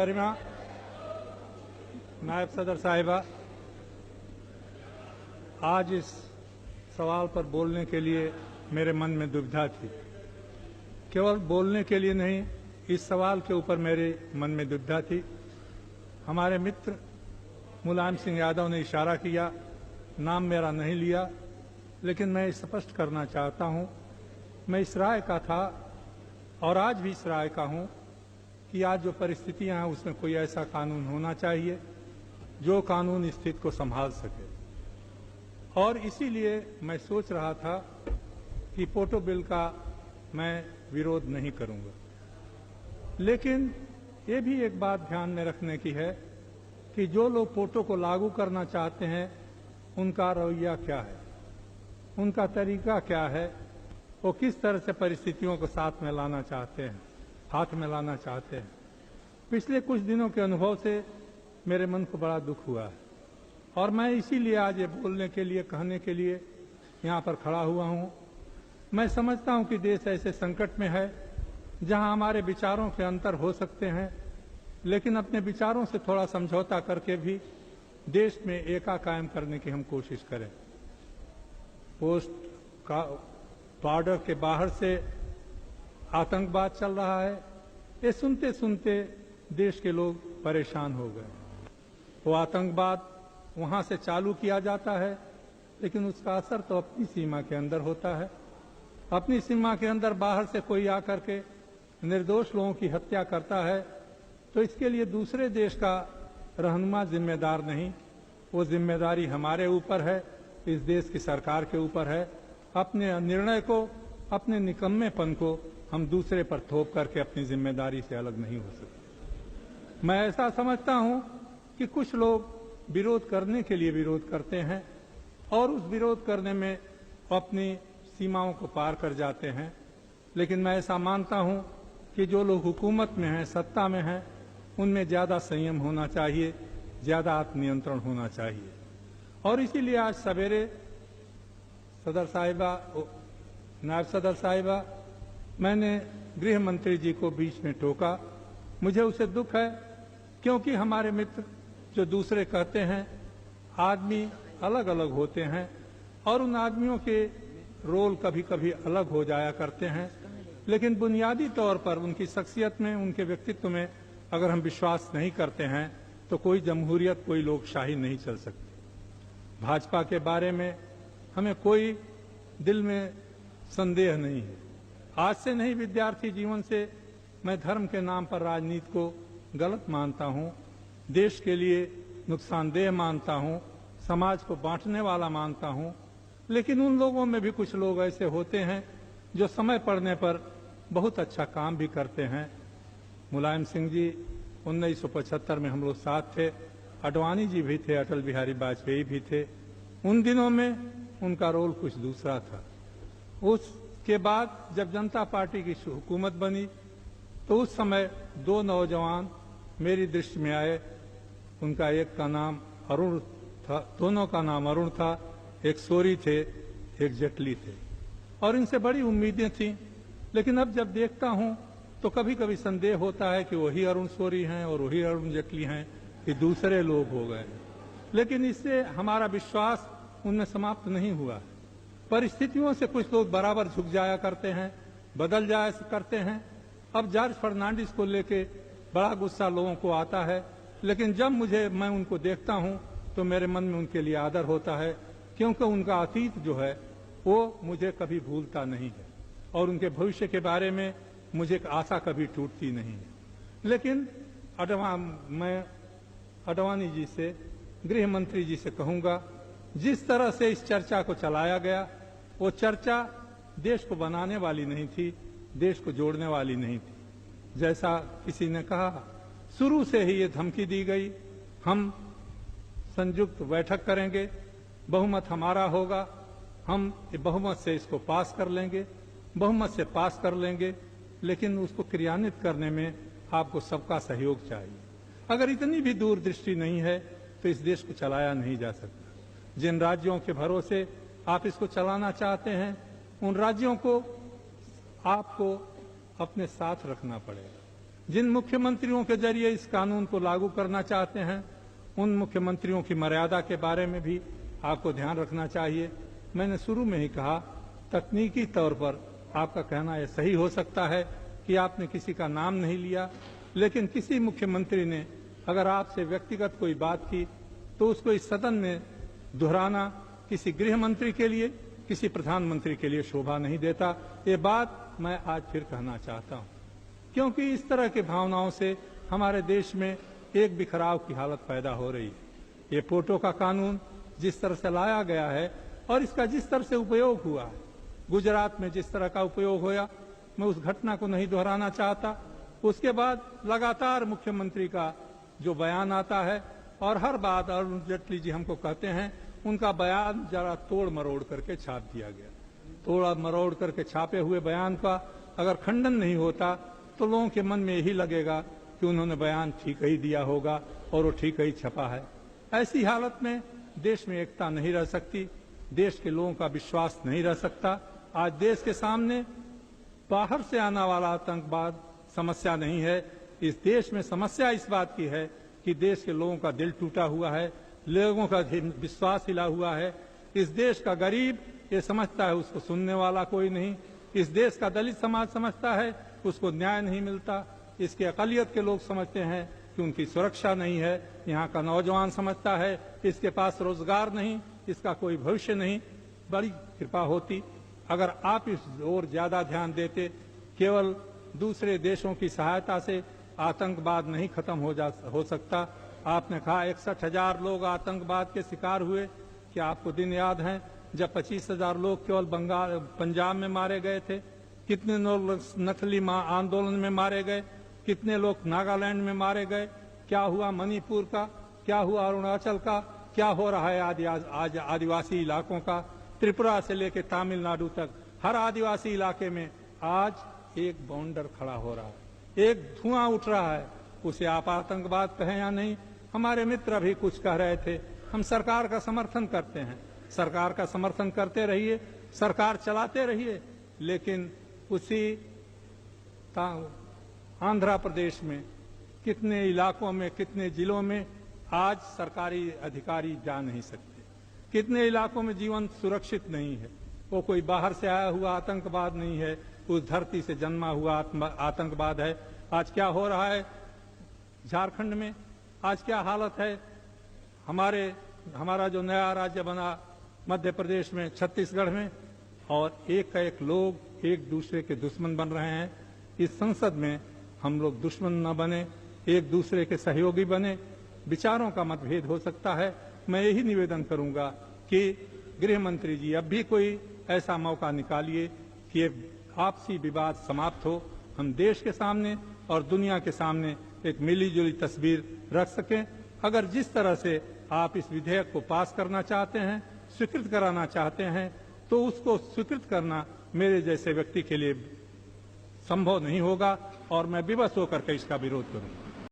मोहतरमा नायब सदर साहिबा, आज इस सवाल पर बोलने के लिए मेरे मन में दुविधा थी। केवल बोलने के लिए नहीं, इस सवाल के ऊपर मेरे मन में दुविधा थी। हमारे मित्र मुलायम सिंह यादव ने इशारा किया, नाम मेरा नहीं लिया, लेकिन मैं स्पष्ट करना चाहता हूं, मैं इस राय का था और आज भी इस राय का हूं कि आज जो परिस्थितियां हैं उसमें कोई ऐसा कानून होना चाहिए जो कानून स्थिति को संभाल सके। और इसीलिए मैं सोच रहा था कि पोटो बिल का मैं विरोध नहीं करूंगा। लेकिन ये भी एक बात ध्यान में रखने की है कि जो लोग पोटो को लागू करना चाहते हैं उनका रवैया क्या है, उनका तरीका क्या है, वो किस तरह से परिस्थितियों को साथ में लाना चाहते हैं, हाथ में लाना चाहते हैं। पिछले कुछ दिनों के अनुभव से मेरे मन को बड़ा दुख हुआ है और मैं इसीलिए आज ये बोलने के लिए, कहने के लिए यहाँ पर खड़ा हुआ हूँ। मैं समझता हूँ कि देश ऐसे संकट में है जहाँ हमारे विचारों के अंतर हो सकते हैं, लेकिन अपने विचारों से थोड़ा समझौता करके भी देश में एका कायम करने की हम कोशिश करें। पोस्ट का बॉर्डर के बाहर से आतंकवाद चल रहा है, ये सुनते सुनते देश के लोग परेशान हो गए। वो आतंकवाद वहां से चालू किया जाता है, लेकिन उसका असर तो अपनी सीमा के अंदर होता है। अपनी सीमा के अंदर बाहर से कोई आकर के निर्दोष लोगों की हत्या करता है तो इसके लिए दूसरे देश का रहनुमा जिम्मेदार नहीं, वो जिम्मेदारी हमारे ऊपर है, इस देश की सरकार के ऊपर है। अपने निर्णय को, अपने निकम्मेपन को हम दूसरे पर थोप करके अपनी जिम्मेदारी से अलग नहीं हो सकते। मैं ऐसा समझता हूं कि कुछ लोग विरोध करने के लिए विरोध करते हैं और उस विरोध करने में अपनी सीमाओं को पार कर जाते हैं, लेकिन मैं ऐसा मानता हूं कि जो लोग हुकूमत में हैं, सत्ता में हैं, उनमें ज्यादा संयम होना चाहिए, ज्यादा आत्मनियंत्रण होना चाहिए। और इसीलिए आज सवेरे सदर साहिबा, नायब सदर साहिबा, मैंने गृह मंत्री जी को बीच में टोका। मुझे उसे दुख है क्योंकि हमारे मित्र जो दूसरे कहते हैं, आदमी अलग अलग होते हैं और उन आदमियों के रोल कभी कभी अलग हो जाया करते हैं, लेकिन बुनियादी तौर पर उनकी शख्सियत में, उनके व्यक्तित्व में अगर हम विश्वास नहीं करते हैं तो कोई जमहूरियत, कोई लोकशाही नहीं चल सकती। भाजपा के बारे में हमें कोई दिल में संदेह नहीं है। आज से नहीं, विद्यार्थी जीवन से मैं धर्म के नाम पर राजनीति को गलत मानता हूं, देश के लिए नुकसानदेह मानता हूं, समाज को बांटने वाला मानता हूं। लेकिन उन लोगों में भी कुछ लोग ऐसे होते हैं जो समय पड़ने पर बहुत अच्छा काम भी करते हैं। मुलायम सिंह जी 1975 में हम लोग साथ थे, अडवाणी जी भी थे, अटल बिहारी वाजपेयी भी थे। उन दिनों में उनका रोल कुछ दूसरा था। उसके बाद जब जनता पार्टी की हुकूमत बनी तो उस समय दो नौजवान मेरी दृष्टि में आए। उनका एक का नाम अरुण था, दोनों का नाम अरुण था, एक सोरी थे, एक जेटली थे और इनसे बड़ी उम्मीदें थीं। लेकिन अब जब देखता हूं तो कभी कभी संदेह होता है कि वही अरुण सोरी हैं और वही अरुण जेटली हैं कि दूसरे लोग हो गए। लेकिन इससे हमारा विश्वास उनमें समाप्त नहीं हुआ। परिस्थितियों से कुछ लोग बराबर झुक जाया करते हैं, बदल जाया करते हैं। अब जॉर्ज फर्नांडिस को लेके बड़ा गुस्सा लोगों को आता है, लेकिन जब मैं उनको देखता हूं तो मेरे मन में उनके लिए आदर होता है, क्योंकि उनका अतीत जो है वो मुझे कभी भूलता नहीं है और उनके भविष्य के बारे में मुझे एक आशा कभी टूटती नहीं है। लेकिन मैं अडवाणी जी से, गृह मंत्री जी से कहूंगा, जिस तरह से इस चर्चा को चलाया गया वो चर्चा देश को बनाने वाली नहीं थी, देश को जोड़ने वाली नहीं थी। जैसा किसी ने कहा, शुरू से ही ये धमकी दी गई, हम संयुक्त बैठक करेंगे, बहुमत हमारा होगा, हम बहुमत से इसको पास कर लेंगे, बहुमत से पास कर लेंगे, लेकिन उसको क्रियान्वित करने में आपको सबका सहयोग चाहिए। अगर इतनी भी दूरदृष्टि नहीं है तो इस देश को चलाया नहीं जा सकता। जिन राज्यों के भरोसे आप इसको चलाना चाहते हैं, उन राज्यों को आपको अपने साथ रखना पड़ेगा। जिन मुख्यमंत्रियों के जरिए इस कानून को लागू करना चाहते हैं उन मुख्यमंत्रियों की मर्यादा के बारे में भी आपको ध्यान रखना चाहिए। मैंने शुरू में ही कहा, तकनीकी तौर पर आपका कहना यह सही हो सकता है कि आपने किसी का नाम नहीं लिया, लेकिन किसी मुख्यमंत्री ने अगर आपसे व्यक्तिगत कोई बात की तो उसको इस सदन में दोहराना किसी गृह मंत्री के लिए, किसी प्रधानमंत्री के लिए शोभा नहीं देता। ये बात मैं आज फिर कहना चाहता हूं, क्योंकि इस तरह की भावनाओं से हमारे देश में एक बिखराव की हालत पैदा हो रही है। ये पोटो का कानून जिस तरह से लाया गया है और इसका जिस तरह से उपयोग हुआ है, गुजरात में जिस तरह का उपयोग हुआ, मैं उस घटना को नहीं दोहराना चाहता। उसके बाद लगातार मुख्यमंत्री का जो बयान आता है और हर बात अरुण जेटली जी हमको कहते हैं, उनका बयान जरा तोड़ मरोड़ करके छाप दिया गया। तोड़ मरोड़ करके छापे हुए बयान का अगर खंडन नहीं होता तो लोगों के मन में यही लगेगा कि उन्होंने बयान ठीक ही दिया होगा और वो ठीक ही छपा है। ऐसी हालत में देश में एकता नहीं रह सकती, देश के लोगों का विश्वास नहीं रह सकता। आज देश के सामने बाहर से आने वाला आतंकवाद समस्या नहीं है, इस देश में समस्या इस बात की है कि देश के लोगों का दिल टूटा हुआ है, लोगों का विश्वास हिला हुआ है। इस देश का गरीब ये समझता है उसको सुनने वाला कोई नहीं, इस देश का दलित समाज समझता है उसको न्याय नहीं मिलता, इसके अकलियत के लोग समझते हैं कि उनकी सुरक्षा नहीं है, यहाँ का नौजवान समझता है इसके पास रोजगार नहीं, इसका कोई भविष्य नहीं। बड़ी कृपा होती अगर आप इस ओर ज्यादा ध्यान देते। केवल दूसरे देशों की सहायता से आतंकवाद नहीं खत्म हो सकता। आपने कहा 61,000 लोग आतंकवाद के शिकार हुए। क्या आपको दिन याद हैं जब 25,000 लोग केवल पंजाब में मारे गए थे? कितने लोग नक्सली आंदोलन में मारे गए, कितने लोग नागालैंड में मारे गए? क्या हुआ मणिपुर का, क्या हुआ अरुणाचल का, क्या हो रहा है आज आदिवासी इलाकों का? त्रिपुरा से लेकर तमिलनाडु तक हर आदिवासी इलाके में आज एक बाउंडर खड़ा हो रहा है, एक धुआं उठ रहा है। उसे आप आतंकवाद कहें या नहीं, हमारे मित्र अभी कुछ कह रहे थे। हम सरकार का समर्थन करते हैं, सरकार का समर्थन करते रहिए, सरकार चलाते रहिए, लेकिन उसी आंध्र प्रदेश में कितने इलाकों में, कितने जिलों में आज सरकारी अधिकारी जा नहीं सकते, कितने इलाकों में जीवन सुरक्षित नहीं है। वो कोई बाहर से आया हुआ आतंकवाद नहीं है, उस धरती से जन्मा हुआ आतंकवाद है। आज क्या हो रहा है झारखंड में, आज क्या हालत है हमारा जो नया राज्य बना मध्य प्रदेश में, छत्तीसगढ़ में, और एक का एक लोग एक दूसरे के दुश्मन बन रहे हैं। इस संसद में हम लोग दुश्मन न बने, एक दूसरे के सहयोगी बने। विचारों का मतभेद हो सकता है, मैं यही निवेदन करूंगा कि गृह मंत्री जी अब भी कोई ऐसा मौका निकालिए कि आपसी विवाद समाप्त हो, हम देश के सामने और दुनिया के सामने एक मिलीजुली तस्वीर रख सकें। अगर जिस तरह से आप इस विधेयक को पास करना चाहते हैं, स्वीकृत कराना चाहते हैं, तो उसको स्वीकृत करना मेरे जैसे व्यक्ति के लिए संभव नहीं होगा और मैं विवश होकर के इसका विरोध करूंगा।